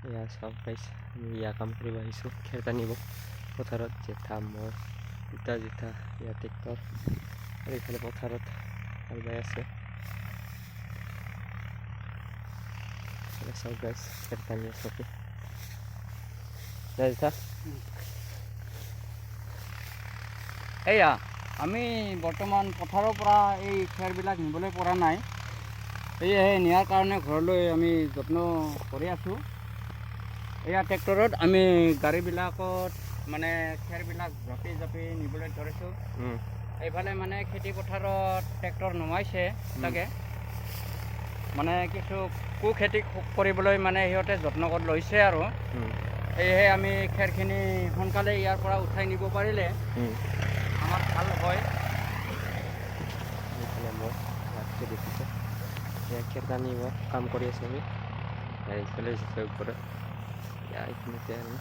এয়া চাওক গাইছ, আমি ইয়া কাম কৰিব আহিছোঁ, খেৰ টানিব পথাৰত। জেঠা মই দুটা জেঠা, ইয়া ট্ৰেক্টৰ আৰু এইফালে পথাৰত হাল বাই আছে। চাওক গাইছ, খেৰ টানি আছে। জেঠা এয়া আমি বৰ্তমান পথাৰৰ পৰা এই খেৰবিলাক নিবলৈ পৰা নাই, সেয়েহে নিয়াৰ কাৰণে ঘৰলৈ আমি যত্ন কৰি আছোঁ। এয়া ট্ৰেক্টৰত আমি গাড়ীবিলাকত মানে খেৰবিলাক জাপি জাপি নিবলৈ ধৰিছোঁ। এইফালে মানে খেতি পথাৰত ট্ৰেক্টৰ নমাইছে চাগে, মানে কিছু খেতি কৰিবলৈ মানে সিহঁতে যত্ন কৰি লৈছে আৰু সেয়েহে আমি খেৰখিনি সোনকালে ইয়াৰ পৰা উঠাই নিব পাৰিলে আমাৰ ভাল হয়। এইফালে মই ভাতটো দেখিছোঁ, খেৰ টানিব কাম কৰি আছোঁ আমি। এইফালে ওপৰত এইখিনিতে আমি